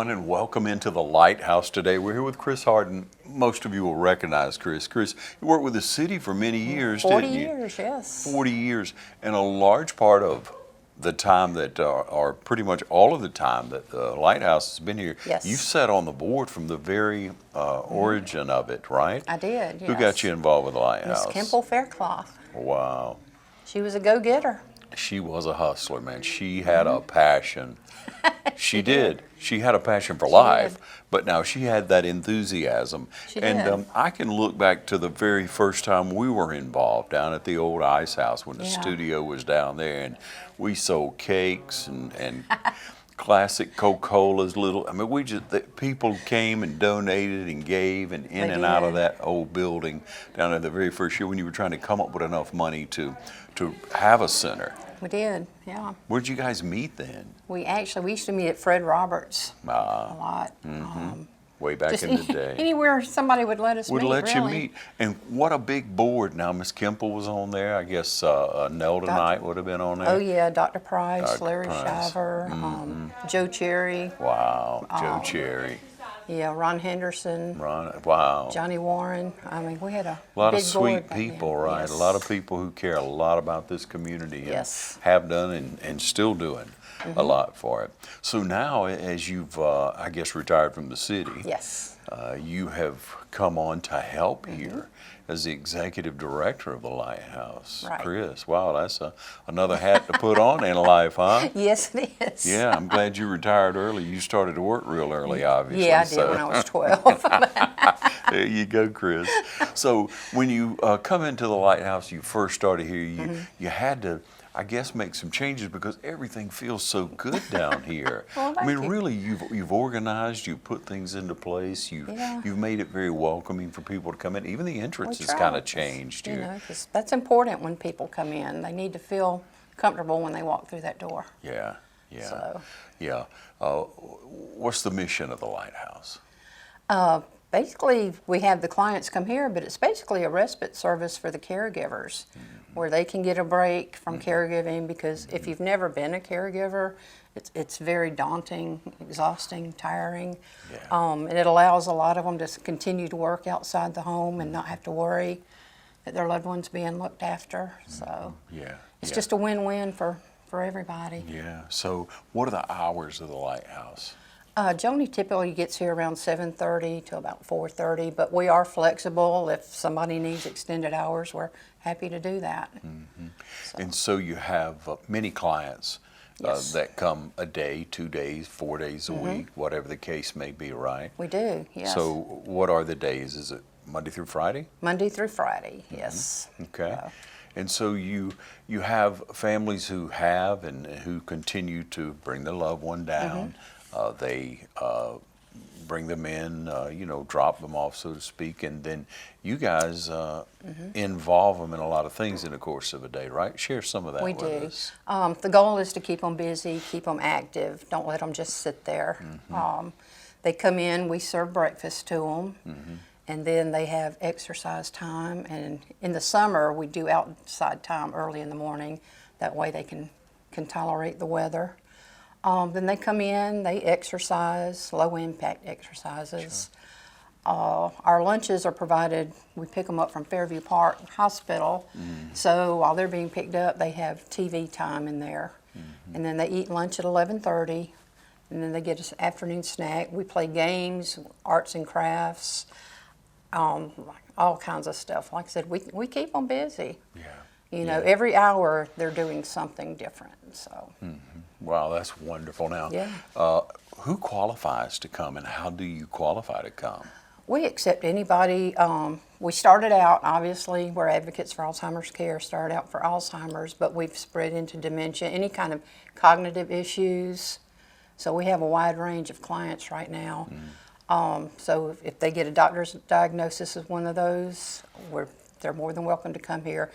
everyone, and welcome into the Lighthouse today. We're here with Chris Harden. Most of you will recognize Chris. Chris, you worked with the city for many years, didn't you? 40 years, yes. 40 years, and a large part of the time that, or pretty much all of the time that the Lighthouse has been here, Yes. you've sat on the board from the very origin of it, right? I did, yes. Who got you involved with the Lighthouse? Miss Kimple Faircloth. Wow. She was a go-getter. She was a hustler, man. She had a passion. She did. She had a passion for life, but now she had that enthusiasm. She and did. I can look back to the very first time we were involved down at the old Ice House when the studio was down there, and we sold cakes and classic Coca-Colas, I mean, people came and donated and gave and in and out of that old building down there the very first year when you were trying to come up with enough money to have a center. We did, yeah. Where'd you guys meet then? We used to meet at Fred Roberts a lot. Way back in the day. Anywhere somebody would let us meet, Would let you really. meet. And what a big board. Now, Miss Kimple was on there. I guess Nelda Knight would have been on there. Oh, yeah, Dr. Price, Dr. Larry Price. Shiver, Joe Cherry. Wow, Joe Cherry. Yeah, Ron Henderson. Wow. Johnny Warren. I mean, we had a lot big of sweet board back people, then. right? Yes. A lot of people who care a lot about this community and Yes. have done and still doing a lot for it. So now, as you've, I guess, retired from the city, Yes. You have come on to help here as the executive director of the Lighthouse. Right. Chris, wow, that's another hat to put on in life, huh? Yes, it is. Yeah, I'm glad you retired early. You started to work real early, obviously. Yeah, I did when I was 12. There you go, Chris. So when you come into the Lighthouse, you first started here, you had to, I guess, make some changes because everything feels so good down here. Well, I mean, thank you. really, you've organized, you've put things into place, you've made it very welcoming for people to come in. Even the entrance has kind of changed You here. know, 'cause that's important when people come in. They need to feel comfortable when they walk through that door. Yeah, yeah, So. yeah. What's the mission of the Lighthouse? Basically, we have the clients come here, but it's basically a respite service for the caregivers where they can get a break from caregiving because if you've never been a caregiver, it's very daunting, exhausting, tiring. Yeah. And it allows a lot of them to continue to work outside the home and not have to worry that their loved one's being looked after. So Yeah, it's just a win-win for everybody. Yeah. So what are the hours of the Lighthouse? Joni typically gets here around 7:30 to about 4:30, but we are flexible. If somebody needs extended hours, we're happy to do that. And so you have many clients Yes. that come a day, 2 days, 4 days a week, whatever the case may be, right? We do, yes. So what are the days? Is it Monday through Friday? Monday through Friday, yes. Okay. And so you have families who have and who continue to bring their loved one down. They bring them in, drop them off, so to speak, and then you guys involve them in a lot of things in the course of a day, right? Share some of that We with do. us. The goal is to keep them busy, keep them active. Don't let them just sit there. They come in, we serve breakfast to them, and then they have exercise time. And in the summer, we do outside time early in the morning. That way they can tolerate the weather. Then they come in, they exercise, low-impact exercises. Our lunches are provided, we pick them up from Fairview Park Hospital. So while they're being picked up, they have TV time in there. And then they eat lunch at 11:30, and then they get an afternoon snack. We play games, arts and crafts, all kinds of stuff. Like I said, we keep them busy. Yeah. You know, every hour they're doing something different, so. Wow, that's wonderful. Now, who qualifies to come and how do you qualify to come? We accept anybody. We started out, obviously, we're advocates for Alzheimer's care, started out for Alzheimer's, but we've spread into dementia, any kind of cognitive issues. So we have a wide range of clients right now. So if they get a doctor's diagnosis of one of those, they're more than welcome to come here.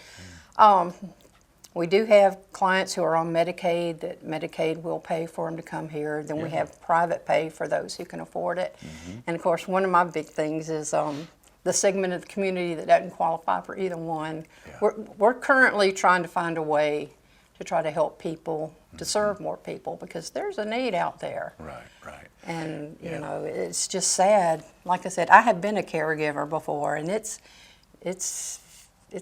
We do have clients who are on Medicaid that Medicaid will pay for them to come here. Then we have private pay for those who can afford it. And of course, one of my big things is the segment of the community that doesn't qualify for either one. We're currently trying to find a way to try to help people to serve more people, because there's a need out there. Right, right. And, Yeah. you know, it's just sad. Like I said, I have been a caregiver before, and it's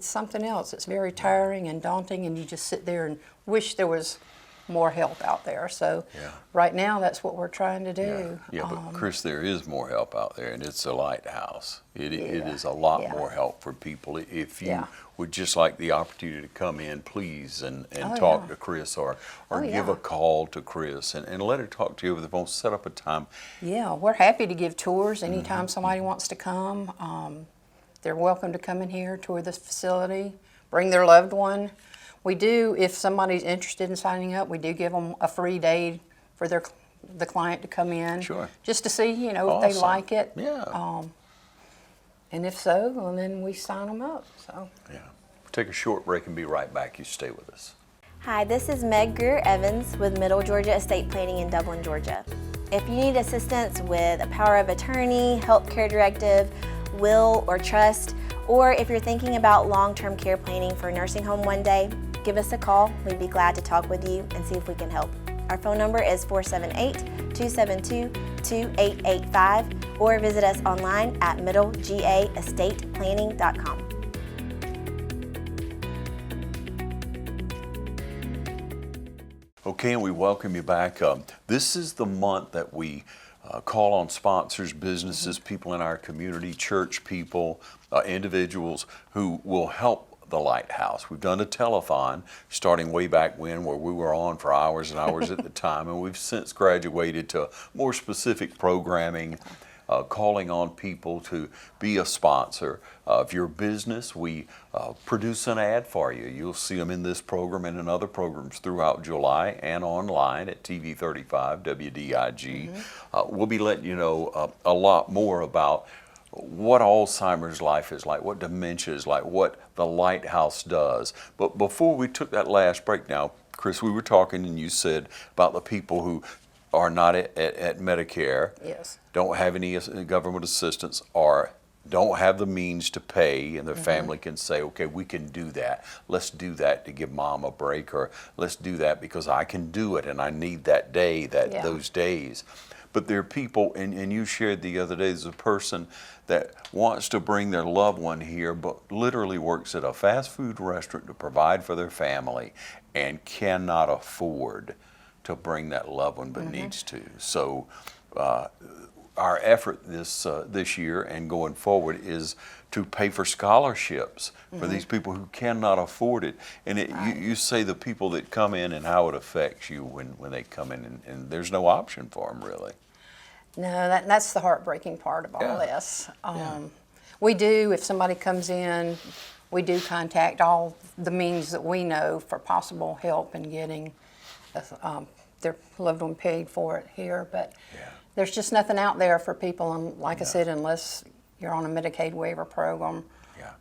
something else. It's very tiring and daunting, and you just sit there and wish there was more help out there. So Yeah. right now, that's what we're trying to do. Yeah, but Chris, there is more help out there, and it's a Lighthouse. It Yeah, is a lot yeah. more help for people. If you Yeah. would just like the opportunity to come in, please, and Oh, talk yeah. to Chris, or Oh, give yeah. a call to Chris, and let her talk to you over the phone. Set up a time. Yeah, we're happy to give tours anytime somebody wants to come. They're welcome to come in here, tour this facility, bring their loved one. We do, if somebody's interested in signing up, we do give them a free day for the client to come in. Sure. Just to see, you know, if they Awesome. like it. Yeah. And if so, well, then we sign them up. So. Yeah. Take a short break and be right back. You stay with us. Hi, this is Meg Greer Evans with Middle Georgia Estate Planning in Dublin, Georgia. If you need assistance with a power of attorney, healthcare directive, will or trust, or if you're thinking about long-term care planning for a nursing home one day, give us a call. We'd be glad to talk with you and see if we can help. Our phone number is 478-272-2885, or visit us online at middlegaestate.planning.com. Okay, and we welcome you back. This is the month that we call on sponsors, businesses, people in our community, church people, individuals who will help the Lighthouse. We've done a telethon starting way back when, where we were on for hours and hours at the time, and we've since graduated to more specific programming, calling on people to be a sponsor of your business. We produce an ad for you. You'll see them in this program and in other programs throughout July, and online at TV 35 WDIG. We'll be letting you know a lot more about what Alzheimer's life is like, what dementia is like, what the Lighthouse does. But before we took that last break now, Chris, we were talking and you said about the people who are not at Medicare, Yes. don't have any government assistance, or don't have the means to pay, and their family can say, okay, we can do that. Let's do that to give mom a break, or let's do that because I can do it and I need that day, Yeah. those days. But there are people, and you shared the other day, there's a person that wants to bring their loved one here, but literally works at a fast food restaurant to provide for their family and cannot afford to bring that loved one, but needs to. So our effort this year and going forward is to pay for scholarships for these people who cannot afford it. And you say the people that come in and how it affects you when they come in, and there's no option for them really. No, that's the heartbreaking part of all Yeah. this. We do, if somebody comes in, we do contact all the means that we know for possible help in getting their loved one paid for it here. But there's just nothing out there for people, and like I said, unless you're on a Medicaid waiver program,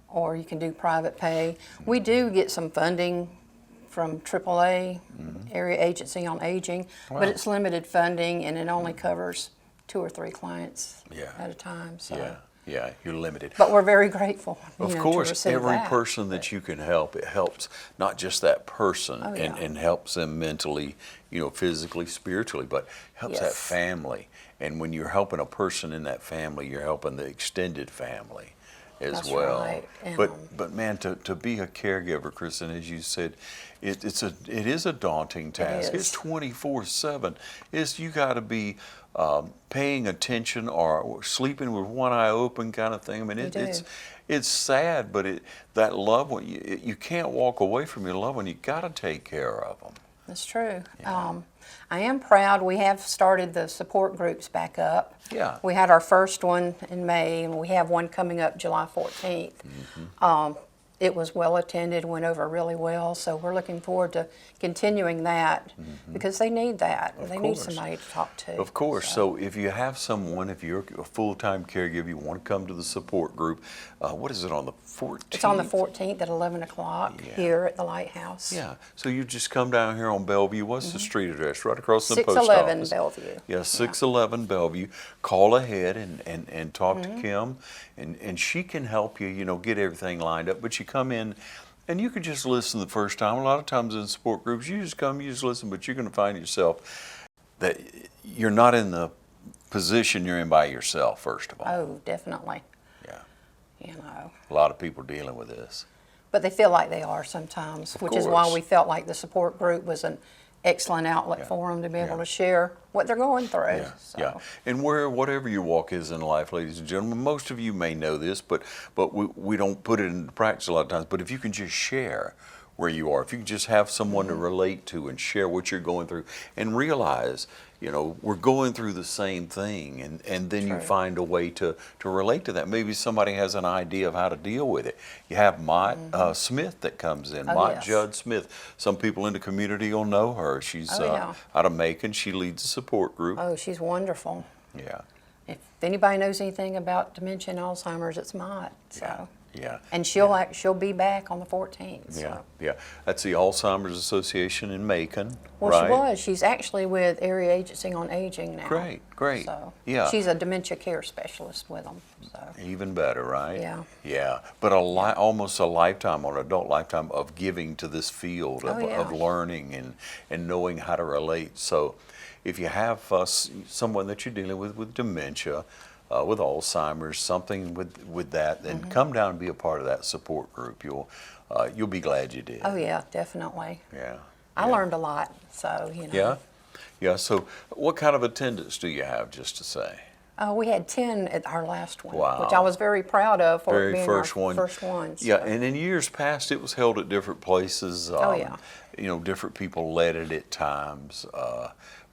or you can do private pay. We do get some funding from AAA, Area Agency on Aging, but it's limited funding, and it only covers 2 or 3 clients at a time. So. Yeah, you're limited. But we're very grateful, Of to course, receive every that. person that you can help, it helps not just that person Oh, yeah. and helps them mentally, physically, spiritually, but helps that Yes. family. And when you're helping a person in that family, you're helping the extended family as That's well. right. And, But man, to be a caregiver, Kristen, as you said, it is a daunting task. is. It's 24/7. You got to be paying attention or sleeping with one eye open, kind of thing. I mean, You do. it's sad, but that loved one, you can't walk away from your loved one. You got to take care of them. That's true. I am proud. We have started the support groups back up. Yeah. We had our first one in May, and we have one coming up July 14th. It was well attended, went over really well, so we're looking forward to continuing that because they need that. They need course. somebody to talk to. Of course. So if you have someone, if you're a full-time caregiver, you want to come to the support group, what is it, on the 14th? It's on the 14th at 11 o'clock Yeah. here at the Lighthouse. Yeah. So you just come down here on Bellevue. What's the street address? Right across from the post 611 office. Bellevue. Yeah, 611 Bellevue. Call ahead and talk to Kim, and she can help you, get everything lined up. But you come in And you could just listen the first time. A lot of times in support groups, you just come, you just listen, but you're going to find yourself that you're not in the position you're in by yourself, first of all. Oh, definitely. Yeah. You know. A lot of people dealing with this. But they feel like they are sometimes, which is why we felt like the support group was an excellent outlet for them to be able to share what they're going through. Yeah, So. yeah. And whatever your walk is in life, ladies and gentlemen, most of you may know this, but we don't put it into practice a lot of times. But if you can just share where you are, if you can just have someone to relate to and share what you're going through and realize, you know, we're going through the same thing, and then you find a way to relate to that. Maybe somebody has an idea of how to deal with it. You have Mott Smith that comes in, Mott yes. Judd Smith. Some people in the community will know her. She's out of Macon. She leads a support group. Oh, she's wonderful. Yeah. If anybody knows anything about dementia and Alzheimer's, it's Mott. So. Yeah. And she'll be back on the 14th. So. Yeah, yeah. That's the Alzheimer's Association in Macon, Well, right? she was. She's actually with Area Agency on Aging now. Great, great. So Yeah. she's a dementia care specialist with them. So. Even better, right? Yeah. Yeah, but almost a lifetime, or an adult lifetime of giving to this field of learning and knowing how to relate. So if you have someone that you're dealing with dementia, with Alzheimer's, something with that, then come down and be a part of that support group. You'll be glad you did. Oh yeah, definitely. Yeah. I learned a lot, so you know. Yeah? Yeah, so what kind of attendance do you have, just to say? We had 10 at our last one, Wow. which I was very proud of for it being First our one. first one. Yeah, so. and in years past, it was held at different places. Yeah. You know, different people led it at times.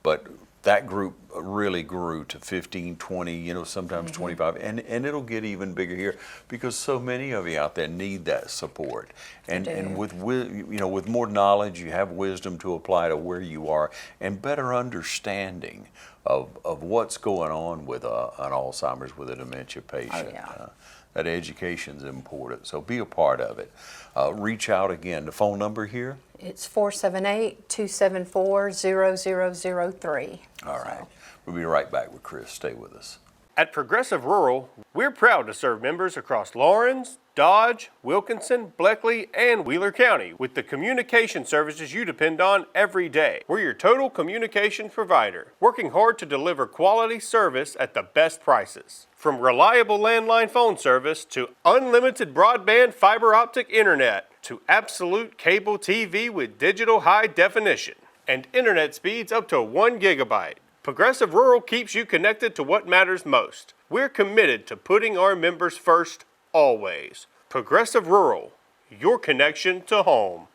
But that group really grew to 15, 20, you know, sometimes 25, and it'll get even bigger here because so many of you out there need that support. And with more knowledge, you have wisdom to apply to where you are and better understanding of what's going on with an Alzheimer's, with a dementia patient. Oh, yeah. That education's important, so be a part of it. Reach out again. The phone number here? It's 478-274-0003. All right. We'll be right back with Chris. Stay with us. At Progressive Rural, we're proud to serve members across Lawrence, Dodge, Wilkinson, Bleckley, and Wheeler County with the communication services you depend on every day. We're your total communications provider, working hard to deliver quality service at the best prices. From reliable landline phone service to unlimited broadband fiber optic internet to absolute cable TV with digital high definition and internet speeds up to 1 gigabyte. Progressive Rural keeps you connected to what matters most. We're committed to putting our members first, always. Progressive Rural, your connection to home.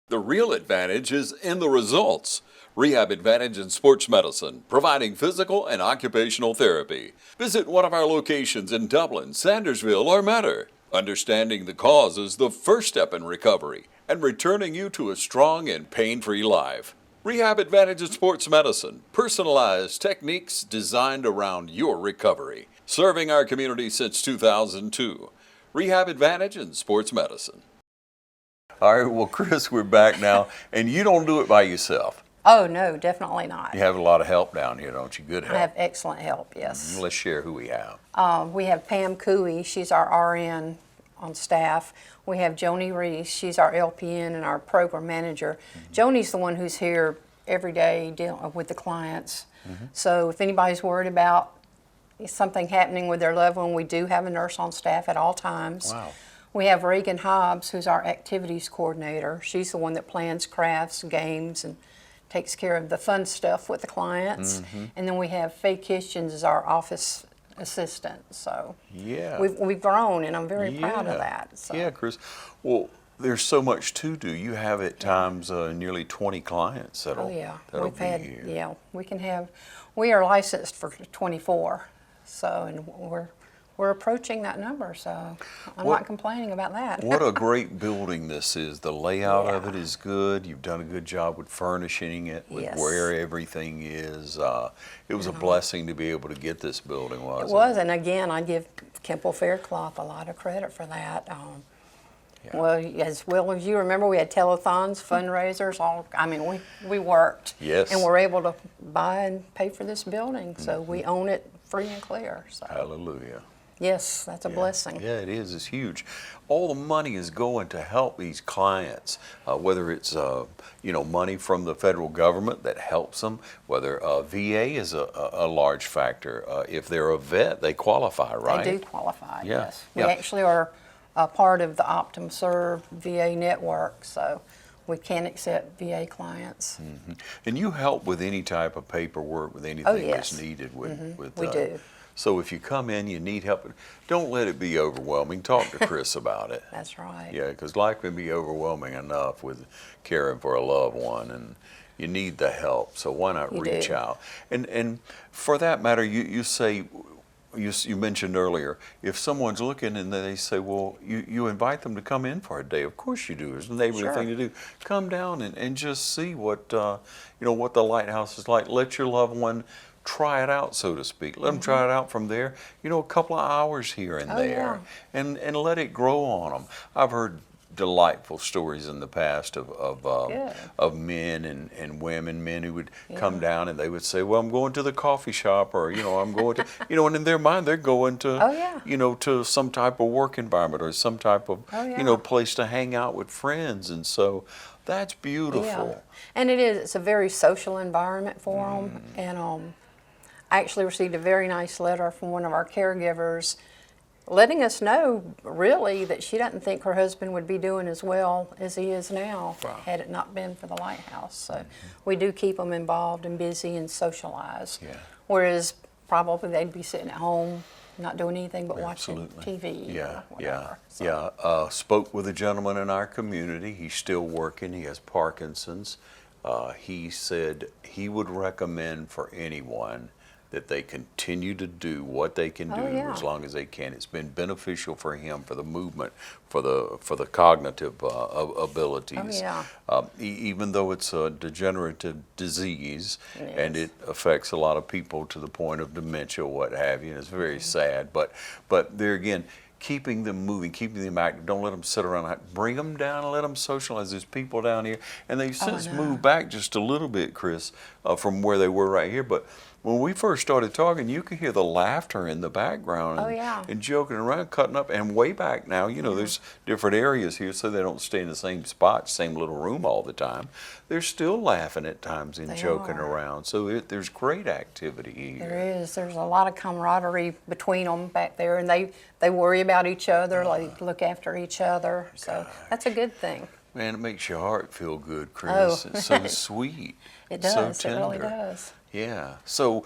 The real advantage is in the results. Rehab Advantage in Sports Medicine, providing physical and occupational therapy. Visit one of our locations in Dublin, Sandersville, or Metter. Understanding the cause is the first step in recovery and returning you to a strong and pain-free life. Rehab Advantage in Sports Medicine, personalized techniques designed around your recovery. Serving our community since 2002. Rehab Advantage in Sports Medicine. All right, well, Chris, we're back now, and you don't do it by yourself. Oh, no, definitely not. You have a lot of help down here, don't you? Good help. I have excellent help, yes. Let's share who we have. We have Pam Cooey, she's our RN on staff. We have Joni Reese, she's our LPN and our program manager. Joni's the one who's here every day dealing with the clients. So if anybody's worried about something happening with their loved one, we do have a nurse on staff at all times. Wow. We have Reagan Hobbs, who's our activities coordinator. She's the one that plans crafts, games, and takes care of the fun stuff with the clients. And then we have Faye Kitchens as our office assistant. So Yeah. we've grown, and I'm very proud of that. So. Yeah, Chris. Well, there's so much to do. You have at times nearly 20 clients that'll, Oh yeah, that'll we've be had here. we are licensed for 24, so and we're approaching that number. So I'm not complaining about that. What a great building this is. The layout of Yeah. it is good. You've done a good job with furnishing it, with Yes. where everything is. It was a blessing to be able to get this building, wasn't It was, and again, I give Kemple Faircloth a lot of credit for that. Well, as well as you remember, we had telethons, fundraisers, we worked. Yes. And we're able to buy and pay for this building, so we own it free and clear. So. Hallelujah. Yes, that's a blessing. Yeah, it is. It's huge. All the money is going to help these clients, whether it's money from the federal government that helps them, whether VA is a large factor. If they're a vet, they qualify, right? They do qualify, Yeah, yes. We yeah. actually are a part of the OptumServe VA network, so we can accept VA clients. And you help with any type of paperwork, with anything yes. that's needed with We do. So if you come in, you need help, don't let it be overwhelming. Talk to Chris about it. That's right. Yeah, because life can be overwhelming enough with caring for a loved one, and you need the help. So why not You reach do. out? And for that matter, you say, you mentioned earlier, if someone's looking and they say, well, you invite them to come in for a day. Of course you do. It's a neighborly Sure. thing to do. Come down and just see what what the Lighthouse is like. Let your loved one try it out, so to speak. Let them try it out from there. A couple of hours here and Oh, there, and let it grow on them. I've heard delightful stories in the past of men and women, men who would come down and they would say, well, I'm going to the coffee shop, or I'm going to and in their mind they're going to to some type of work environment or some type of place to hang out with friends. And so that's beautiful. Yeah. And it's a very social environment for them. And I actually received a very nice letter from one of our caregivers letting us know, really, that she doesn't think her husband would be doing as well as he is now had it not been for the Lighthouse. So we do keep them involved and busy and socialized. Yeah. Whereas probably they'd be sitting at home not doing anything but Absolutely. watching TV Yeah, or whatever. yeah. Spoke with a gentleman in our community. He's still working. He has Parkinson's. He said he would recommend for anyone that they continue to do what they can do as long as they can. It's been beneficial for him, for the movement, for the cognitive abilities. Even though it's a degenerative disease and it affects a lot of people to the point of dementia, what have you, and it's very sad. But there again, keeping them moving, keeping them active. Don't let them sit around. Bring them down and let them socialize. There's people down here, and they've since moved back just a little bit, Chris, from where they were right here. But when we first started talking, you could hear the laughter in the background and joking around, cutting up. And way back now, there's different areas here, so they don't stay in the same spot, same little room all the time. They're still laughing at times and joking around. So there's great activity here. There is. There's a lot of camaraderie between them back there, and they worry about each other, they look after each other. So that's a good thing. Man, it makes your heart feel good, Chris. Oh. It's so sweet. It So does. It really tender. does. Yeah. So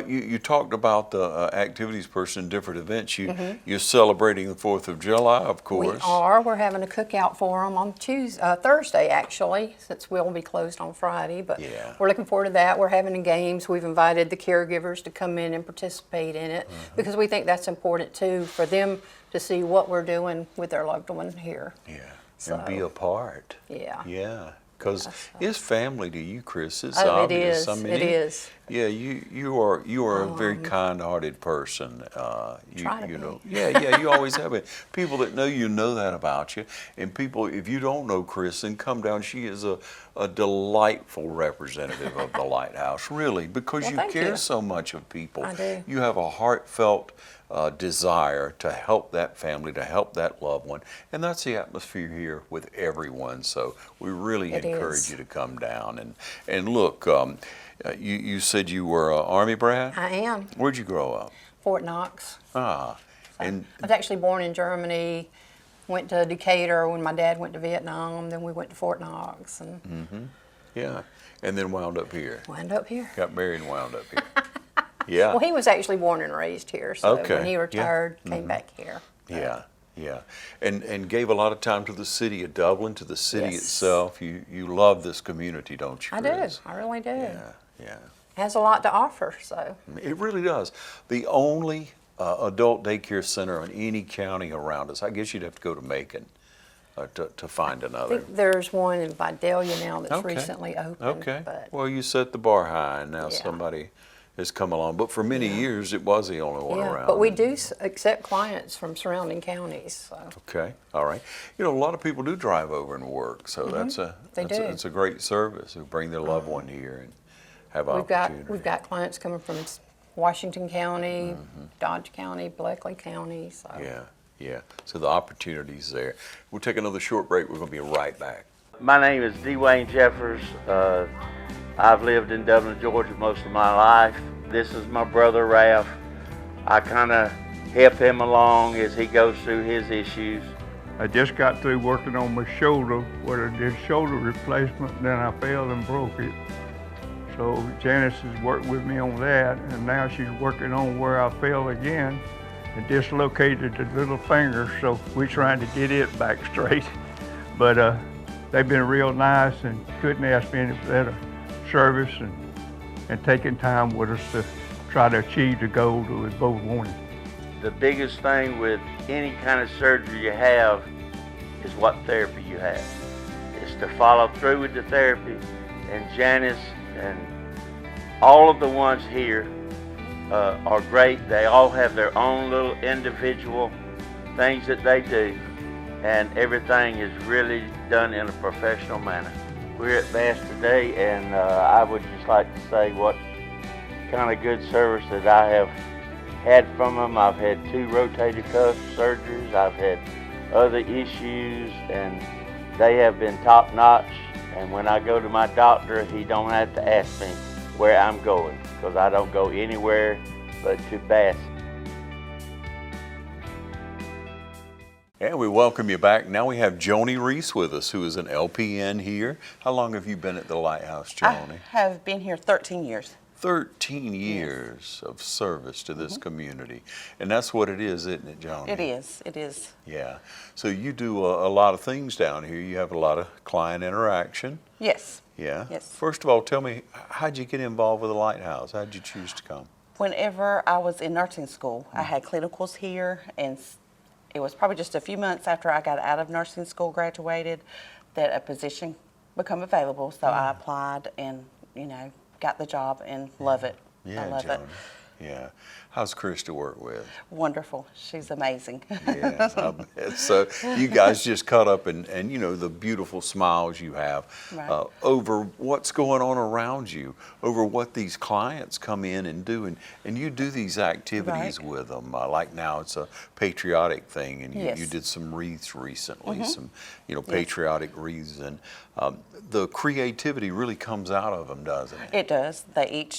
you talked about the activities person, different events. You're celebrating the 4th of July, of course. We are. We're having a cookout for them on Thursday, actually, since we'll be closed on Friday. But we're looking forward to that. We're having the games. We've invited the caregivers to come in and participate in it because we think that's important, too, for them to see what we're doing with their loved one here. Yeah. So, and be a part. Yeah. Yeah. Because it's family to you, Chris. It's Oh, obvious. it is. I mean, It is. Yeah, you are a very kind-hearted person. Try to you be. know. Yeah. You always have been. People that know you know that about you, and people, if you don't know Chris, then come down. She is a delightful representative of the Lighthouse, really, because you thank care you. so much of people. I do. You have a heartfelt desire to help that family, to help that loved one, and that's the atmosphere here with everyone. So we really It encourage is. you to come down and look. You said you were an Army brat? I am. Where'd you grow up? Fort Knox. And I was actually born in Germany, went to Decatur when my dad went to Vietnam, then we went to Fort Knox and yeah, and then wound up here. wound up here. Got married and wound up here. Yeah. Well, he was actually born and raised here, so Okay, when he yeah. retired, came back here. Yeah. And gave a lot of time to the city of Dublin, to the city Yes. itself. You love this community, don't you, I do. Chris? I really do. Yeah. Has a lot to offer, so. It really does. The only adult daycare center in any county around us, I guess you'd have to go to Macon to find I another. think there's one in Vidalia now that's Okay. recently opened. Okay. But Well, you set the bar high, and now Yeah. somebody has come along. But for many years, it was the only one around. but we do accept clients from surrounding counties, so. Okay, all right. A lot of people do drive over and work, so They do. it's a great service who bring their loved one here and have We've opportunity. got clients coming from Washington County, Dodge County, Bleckley County. So. Yeah. So the opportunity's there. We'll take another short break. We're going to be right back. My name is Dwayne Jeffers. I've lived in Dublin, Georgia most of my life. This is my brother Ralph. I kind of help him along as he goes through his issues. I just got through working on my shoulder where I did shoulder replacement, then I fell and broke it. So Janice has worked with me on that, and now she's working on where I fell again and dislocated the little finger, so we're trying to get it back straight. But they've been real nice and couldn't ask for any better service and taking time with us to try to achieve the goal that we both wanted. The biggest thing with any kind of surgery you have is what therapy you have. It's to follow through with the therapy, and Janice and all of the ones here are great. They all have their own little individual things that they do, and everything is really done in a professional manner. We're at Bass today, and I would just like to say what kind of good service that I have had from them. I've had 2 rotator cuff surgeries. I've had other issues, and they have been top notch. And when I go to my doctor, he don't have to ask me where I'm going, because I don't go anywhere but to Bass. And we welcome you back. Now we have Joni Reese with us, who is an LPN here. How long have you been at the Lighthouse, Joni? I have been here 13 years. 13 years of service to this community. And that's what it is, isn't it, Joni? It is. Yeah. So you do a lot of things down here. You have a lot of client interaction. Yes. Yeah. Yes. First of all, tell me, how'd you get involved with the Lighthouse? How'd you choose to come? Whenever I was in nursing school, I had clinicals here, and it was probably just a few months after I got out of nursing school, graduated, that a position became available. So I applied and, got the job and love it. Yeah, I love Joni. it. Yeah. How's Chris to work with? Wonderful. She's amazing. Yeah, I bet. So you guys just caught up and the beautiful smiles you have Right. over what's going on around you, over what these clients come in and do. And you do these activities Right. with them. Like now it's a patriotic thing, and you Yes. did some wreaths recently, some patriotic wreaths. And the creativity really comes out of them, doesn't it? It does.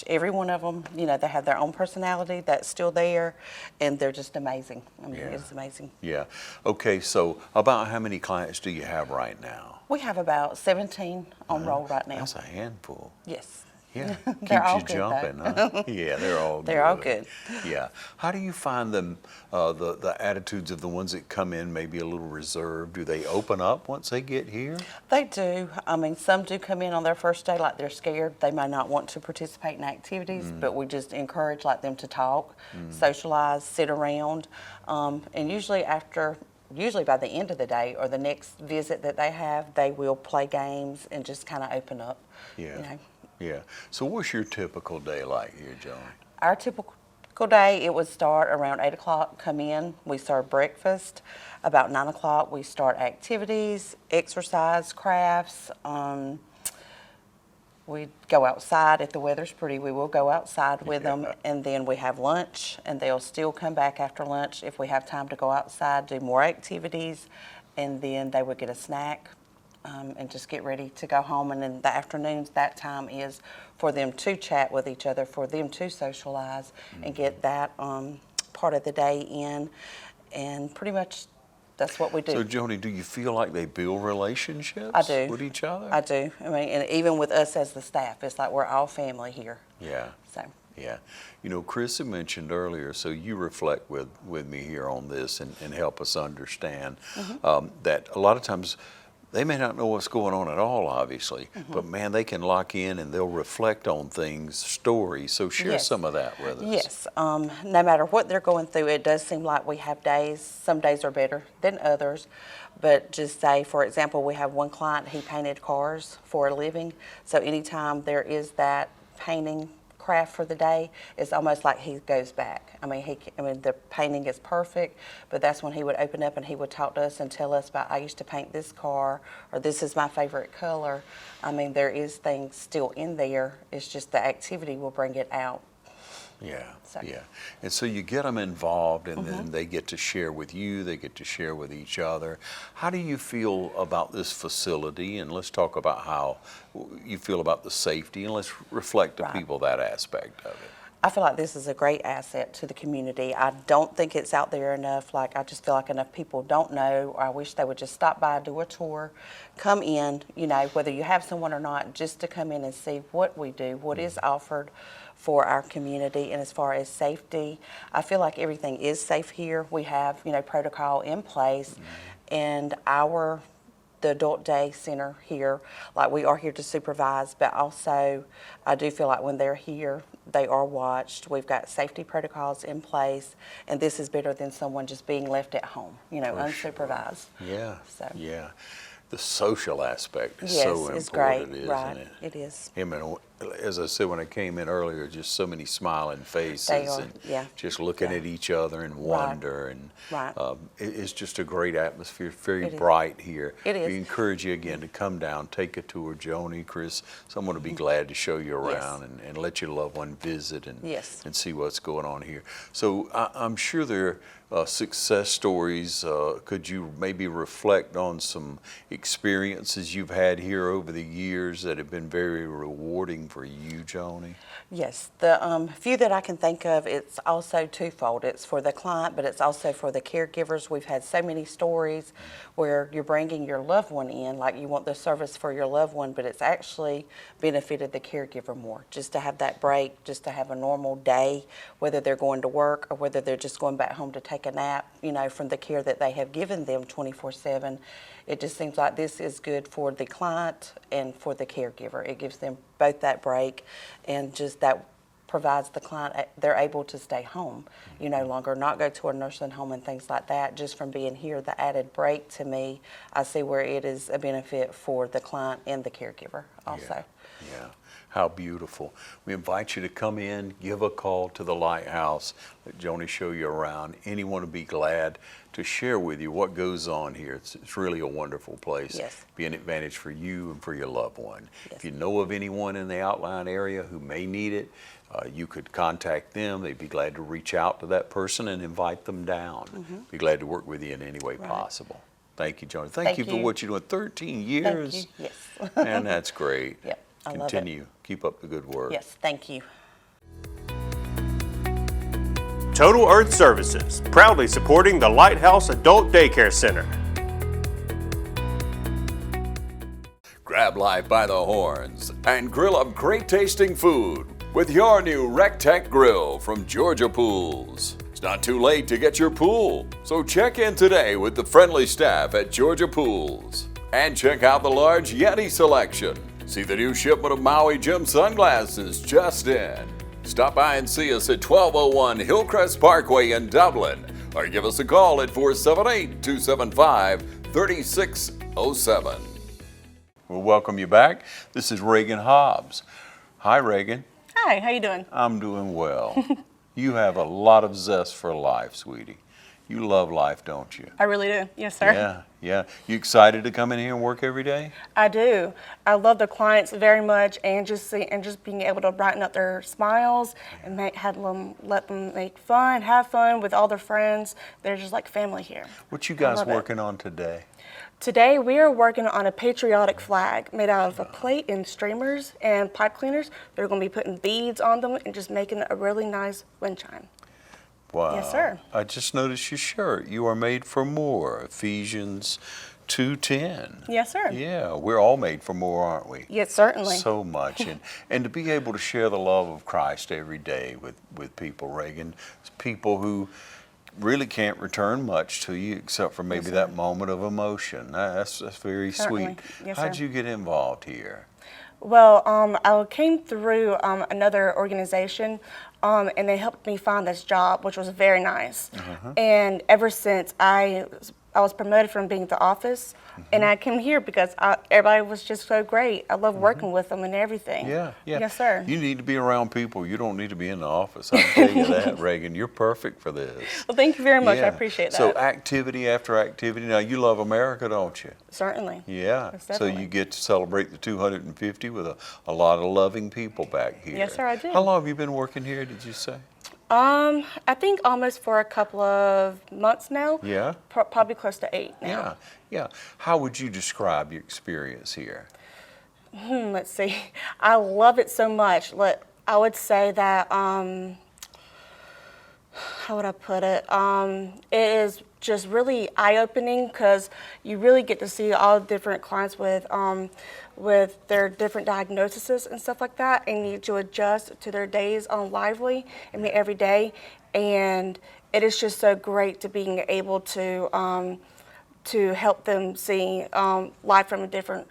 Every one of them, they have their own personality that's still there, and they're just amazing. I mean, Yeah. it's amazing. Yeah. Okay, so about how many clients do you have right now? We have about 17 on roll right now. That's a handful. Yes. Yeah, They're keeps all you good, jumping, though. huh? Yeah, they're all They're all good. Yeah. How do you find them, the attitudes of the ones that come in maybe a little reserved? Do they open up once they get here? They do. I mean, some do come in on their first day like they're scared. They may not want to participate in activities, but we just encourage them to talk, socialize, sit around. And usually by the end of the day or the next visit that they have, they will play games and just kind of open up. Yeah. Yeah. So what's your typical day like here, Joan? Our typical day, it would start around 8 o'clock, come in, we serve breakfast. About 9 o'clock, we start activities, exercise, crafts. We go outside. If the weather's pretty, we will go outside with them. And then we have lunch, and they'll still come back after lunch if we have time to go outside, do more activities, and then they would get a snack. And just get ready to go home. And in the afternoons, that time is for them to chat with each other, for them to socialize and get that part of the day in. And pretty much that's what we do. So, Joni, do you feel like they build relationships I do. with each other? I do. I mean, and even with us as the staff, it's like we're all family here. Yeah. So. Yeah. Chris had mentioned earlier, so you reflect with me here on this and help us understand that a lot of times they may not know what's going on at all, obviously, but man, they can lock in and they'll reflect on things, stories. So share Yes. some of that with us. Yes. No matter what they're going through, it does seem like we have days. Some days are better than others. But just say, for example, we have one client, he painted cars for a living. So anytime there is that painting craft for the day, it's almost like he goes back. I mean, the painting is perfect, but that's when he would open up and he would talk to us and tell us about, I used to paint this car, or this is my favorite color. I mean, there is things still in there. It's just the activity will bring it out. Yeah, So. yeah. And so you get them involved, and then they get to share with you, they get to share with each other. How do you feel about this facility? And let's talk about how you feel about the safety, and let's reflect to Right. people that aspect of it. I feel like this is a great asset to the community. I don't think it's out there enough. Like, I just feel like enough people don't know, or I wish they would just stop by, do a tour, come in, you know, whether you have someone or not, just to come in and see what we do, what is offered for our community. And as far as safety, I feel like everything is safe here. We have, you know, protocol in place, and the adult day center here, like, we are here to supervise, but also I do feel like when they're here, they are watched. We've got safety protocols in place, and this is better than someone just being left at home, you know, unsupervised. Yeah, So. yeah. The social aspect is Yes, so it's great, important, isn't right? it? It is. I mean, as I said when I came in earlier, just so many smiling faces, They are, and yeah. just looking Yeah. at each other and wonder, and Right. it's just a great atmosphere, very It is. bright here. It is. We encourage you again to come down, take a tour. Joni, Chris, someone will be glad to show you Yes. around, and let your loved one visit and Yes. and see what's going on here. So I'm sure there are success stories. Could you maybe reflect on some experiences you've had here over the years that have been very rewarding for you, Joni? Yes, the few that I can think of, it's also twofold. It's for the client, but it's also for the caregivers. We've had so many stories where you're bringing your loved one in, like you want the service for your loved one, but it's actually benefited the caregiver more, just to have that break, just to have a normal day, whether they're going to work or whether they're just going back home to take a nap, you know, from the care that they have given them 24/7. It just seems like this is good for the client and for the caregiver. It gives them both that break, and just that provides the client, they're able to stay home, you know, longer, not go to a nursing home and things like that. Just from being here, the added break, to me, I see where it is a benefit for the client and the caregiver also. Yeah. How beautiful. We invite you to come in, give a call to the Lighthouse, let Joni show you around. Anyone would be glad to share with you what goes on here. It's really a wonderful place. Yes. Be an advantage for you and for your loved one. Yes. If you know of anyone in the outlying area who may need it, you could contact them. They'd be glad to reach out to that person and invite them down. Be glad to work with you in any way possible. Thank you, Joni. Thank you for what you're doing. 13 years. Thank you. Yes. And that's great. Yep. I love it. Continue. Keep up the good work. Yes, thank you. Total Earth Services, proudly supporting the Lighthouse Adult Daycare Center. Grab life by the horns and grill up great tasting food with your new RecTech Grill from Georgia Pools. It's not too late to get your pool, so check in today with the friendly staff at Georgia Pools. And check out the large Yeti selection. See the new shipment of Maui Jim sunglasses just in. Stop by and see us at 1201 Hillcrest Parkway in Dublin, or give us a call at 478-275-3607. We'll welcome you back. This is Reagan Hobbs. Hi, Reagan. Hi, how you doing? I'm doing well. You have a lot of zest for life, sweetie. You love life, don't you? I really do. Yes, sir. Yeah, yeah. You excited to come in here and work every day? I do. I love the clients very much, and just being able to brighten up their smiles and let them have fun with all their friends. They're just like family here. What you guys love it. working on today? Today we are working on a patriotic flag made out of a plate and streamers and pipe cleaners. They're going to be putting beads on them and just making it a really nice wind chime. Wow. Yes, sir. I just noticed your shirt. You are made for more. Ephesians 2:10. Yes, sir. Yeah, we're all made for more, aren't we? Yes, certainly. So much. And to be able to share the love of Christ every day with people, Reagan, people who really can't return much to you except for maybe that moment of emotion. That's very Certainly. sweet. Yes, How'd sir. you get involved here? Well, I came through another organization, and they helped me find this job, which was very nice. And ever since I was promoted from being at the office, and I came here because everybody was just so great. I love working with them and everything. Yeah, yeah. Yes, sir. You need to be around people. You don't need to be in the office. I'll tell you that, Reagan. You're perfect for this. Well, thank you very much. Yeah. I appreciate that. So activity after activity. Now, you love America, don't you? Certainly. Yeah. Yes, So definitely. you get to celebrate the 250 with a lot of loving people back here. Yes, sir, I do. How long have you been working here, did you say? I think almost for a couple of months now. Yeah? Probably close to 8 now. Yeah, yeah. How would you describe your experience here? Let's see. I love it so much. I would say that, how would I put it? It is just really eye-opening because you really get to see all the different clients with their different diagnoses and stuff like that, and need to adjust to their days on Lively, every day. And it is just so great to being able to help them see life from a different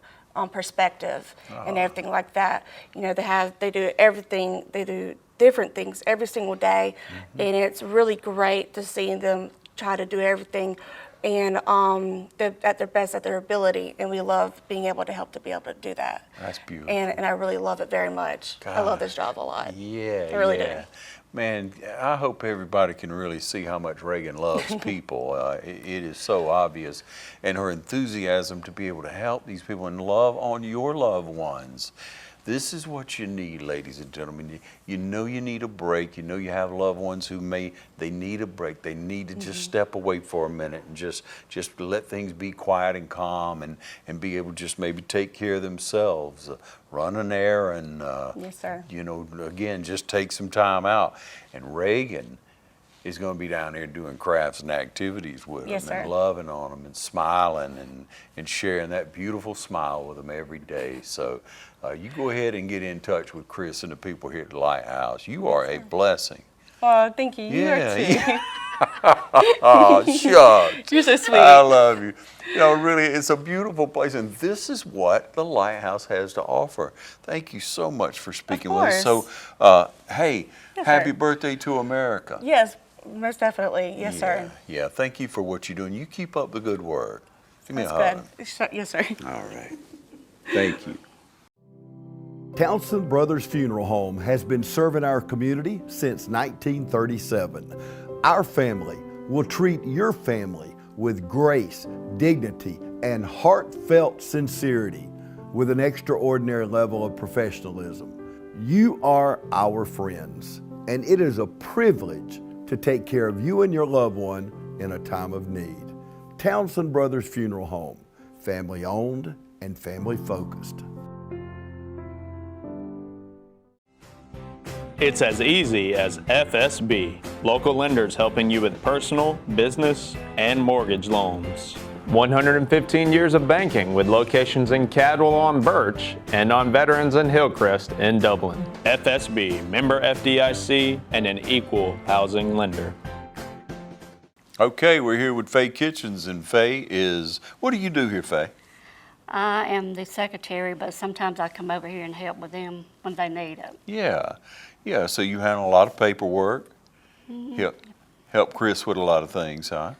perspective and everything like that. They do everything, they do different things every single day, and it's really great to see them try to do everything and at their best, at their ability, and we love being able to help to be able to do that. That's beautiful. And I really love it very much. I love this job a lot. Yeah, I really yeah. do. Man, I hope everybody can really see how much Reagan loves people. It is so obvious. And her enthusiasm to be able to help these people and love on your loved ones. This is what you need, ladies and gentlemen. You know you need a break. You know you have loved ones who they need a break. They need to just step away for a minute and just let things be quiet and calm and be able to just maybe take care of themselves, run an errand. Yes, sir. Again, just take some time out. And Reagan is going to be down there doing crafts and activities with Yes, them sir. and loving on them and smiling and sharing that beautiful smile with them every day. So you go ahead and get in touch with Chris and the people here at the Lighthouse. You are a blessing. Oh, thank you. You Yeah, are too. yeah. Oh, shucks. You're so sweet. I love you. Really, it's a beautiful place, and this is what the Lighthouse has to offer. Thank you so much for speaking with us. So, hey, Yes, happy sir. birthday to America. Yes, most definitely. Yes, sir. Yeah, thank you for what you're doing. You keep up the good work. Give me a That's hug. good. Yes, sir. All right. Thank you. Townsend Brothers Funeral Home has been serving our community since 1937. Our family will treat your family with grace, dignity, and heartfelt sincerity with an extraordinary level of professionalism. You are our friends, and it is a privilege to take care of you and your loved one in a time of need. Townsend Brothers Funeral Home, family owned and family focused. It's as easy as FSB, local lenders helping you with personal, business, and mortgage loans. 115 years of banking with locations in Cadwell on Birch and on Veterans and Hillcrest in Dublin. FSB, member FDIC, and an equal housing lender. Okay, we're here with Faye Kitchens, and Faye is, what do you do here, Faye? I am the secretary, but sometimes I come over here and help with them when they need it. Yeah, so you handle a lot of paperwork, help Chris with a lot of things, huh?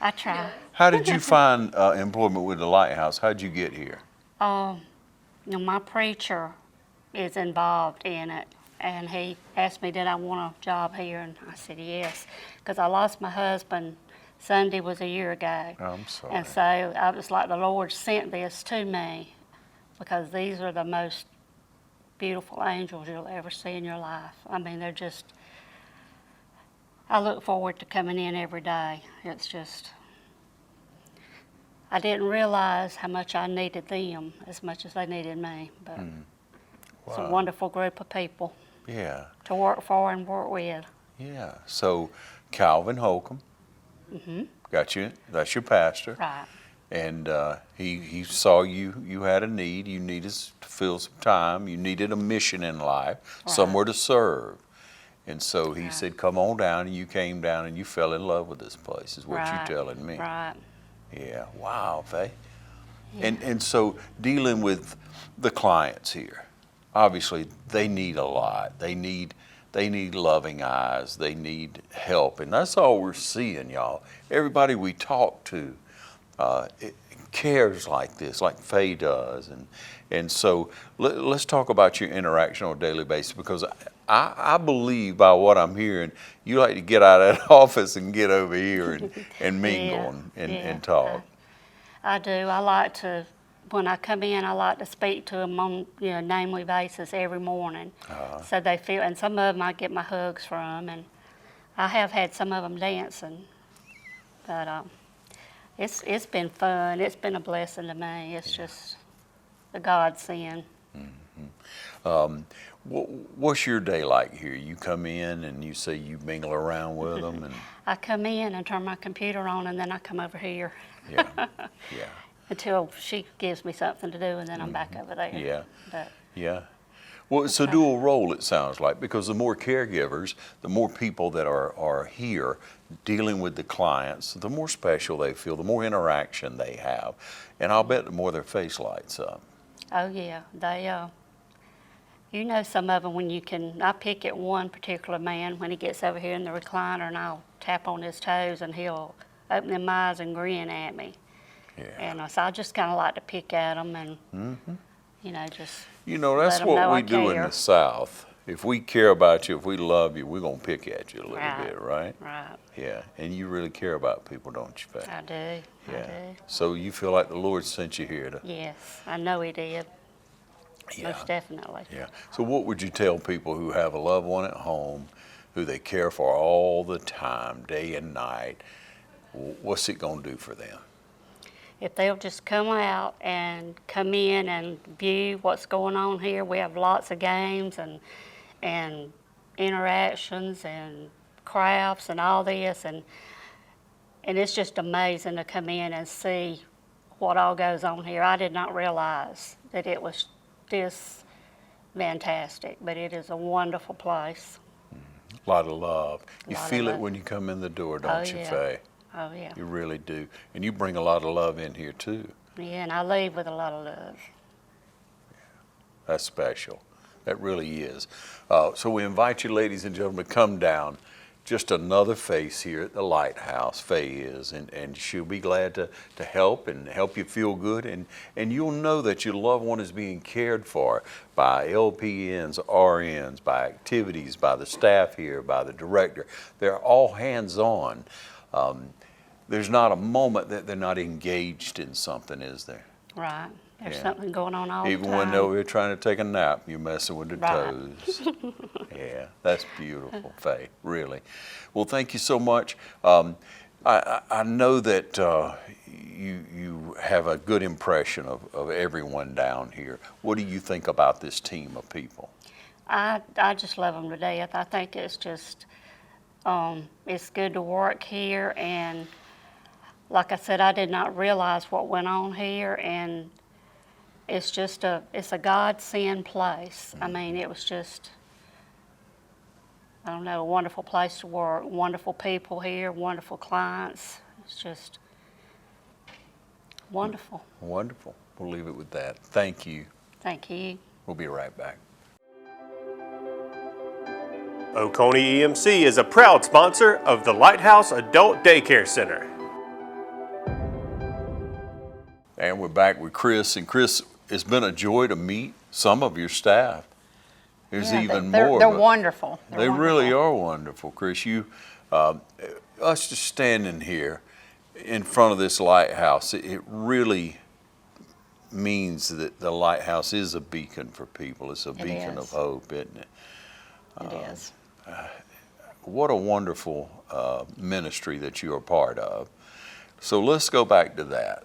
I try. How did you find employment with the Lighthouse? How'd you get here? My preacher is involved in it, and he asked me, did I want a job here, and I said yes, because I lost my husband. Sunday was a year ago. I'm sorry. And so I was like, the Lord sent this to me, because these are the most beautiful angels you'll ever see in your life. I mean, they're just, I look forward to coming in every day. It's just, I didn't realize how much I needed them as much as they needed me, but it's a wonderful group of people to work for and work with. Yeah, so Calvin Holcomb, got you, that's your pastor. Right. And he saw you had a need, you needed to fill some time, you needed a mission in life, somewhere to serve. And so he said, come on down, and you came down and you fell in love with this place, is what you're telling me. Right. Yeah, wow, Faye. Yeah. And so dealing with the clients here, obviously they need a lot. They need loving eyes, they need help, and that's all we're seeing, y'all. Everybody we talk to it cares like this, like Faye does. And so let's talk about your interaction on a daily basis, because I believe by what I'm hearing, you like to get out of that office and get over here and mingle and talk. I do. I like to, when I come in, I like to speak to them on namely basis every morning. So they feel, and some of them I get my hugs from, and I have had some of them dancing, but it's been fun. It's been a blessing to me. It's just a godsend. What's your day like here? You come in and you say you mingle around with them, and I come in and turn my computer on, and then I come over here yeah, yeah, until she gives me something to do, and then I'm back over there. yeah, But yeah. Well, it's a dual role, it sounds like, because the more caregivers, the more people that are here dealing with the clients, the more special they feel, the more interaction they have, and I'll bet the more their face lights up. oh yeah, they you know, some of them when I pick at one particular man when he gets over here in the recliner, and I'll tap on his toes and he'll open them eyes and grin at me. Yeah. And so I just kind of like to pick at them and, you know, just You know, that's let 'em know what I we do in care. the South. If we care about you, if we love you, we're going to pick at you a little Right. bit, right? Right. Yeah, and you really care about people, don't you, Faye? I do. I Yeah. do. So you feel like the Lord sent you here to... Yes, I know he did. Yeah. Most definitely. Yeah. So what would you tell people who have a loved one at home, who they care for all the time, day and night? What's it going to do for them? If they'll just come out and come in and view what's going on here, we have lots of games and interactions and crafts and all this, and it's just amazing to come in and see what all goes on here. I did not realize that it was this fantastic, but it is a wonderful place. A lot of love. You Lot of feel it love. when you come in the door, don't you, yeah. Faye? Oh yeah. You really do. And you bring a lot of love in here, too. Yeah, and I leave with a lot of love. That's special. That really is. So we invite you, ladies and gentlemen, to come down. Just another face here at the Lighthouse, Faye is, and she'll be glad to help and help you feel good, and you'll know that your loved one is being cared for by LPNs, RNs, by activities, by the staff here, by the director. They're all hands-on. There's not a moment that they're not engaged in something, is there? Right. There's Yeah. something going on all Even the when time. they're trying to take a nap, you're messing with their Right. toes. Yeah, that's beautiful, Faye, really. Well, thank you so much. I know that you have a good impression of everyone down here. What do you think about this team of people? I just love them to death. I think it's just, it's good to work here, and like I said, I did not realize what went on here, and it's just it's a God-sent place. I mean, it was just, I don't know, a wonderful place to work, wonderful people here, wonderful clients. It's just wonderful. Wonderful. We'll leave it with that. Thank you. Thank you. We'll be right back. Oconee EMC is a proud sponsor of the Lighthouse Adult Daycare Center. And we're back with Chris. And Chris, it's been a joy to meet some of your staff. There's Yeah, even they're, more. They're but wonderful. They really are wonderful, Chris. Us just standing here in front of this lighthouse, it really means that the lighthouse is a beacon for people. It's a beacon of is. hope, isn't it? It is. What a wonderful ministry that you are part of. So let's go back to that.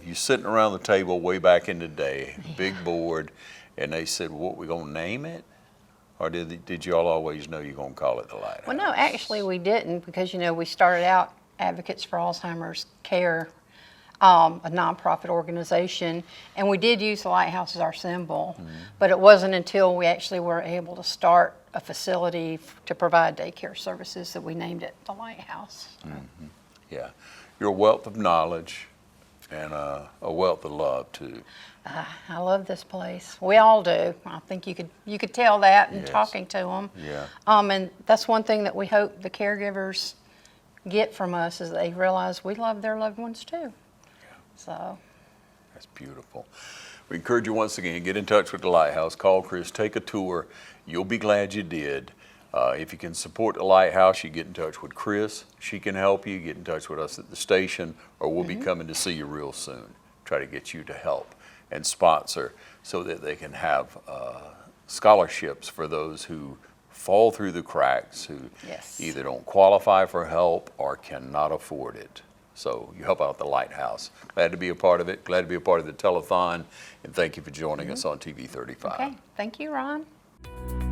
You're sitting around the table way back in the day, big board, and they said, what, we gonna name it? Or did you all always know you're gonna call it the Lighthouse? Well, no, actually we didn't, because, you know, we started out Advocates for Alzheimer's Care, a nonprofit organization, and we did use the lighthouse as our symbol, but it wasn't until we actually were able to start a facility to provide daycare services that we named it the Lighthouse. Yeah, you're a wealth of knowledge and a wealth of love too. I love this place. We all do. I think you could tell that in Yes. talking to them. Yeah. And that's one thing that we hope the caregivers get from us, is they realize we love their loved ones too. So. That's beautiful. We encourage you once again, get in touch with the Lighthouse, call Chris, take a tour. You'll be glad you did. If you can support the Lighthouse, you get in touch with Chris. She can help you. Get in touch with us at the station, or we'll be coming to see you real soon. Try to get you to help and sponsor so that they can have scholarships for those who fall through the cracks, who Yes. either don't qualify for help or cannot afford it. So you help out the Lighthouse. Glad to be a part of it. Glad to be a part of the telethon. And thank you for joining us on TV 35. Okay, thank you, Ron.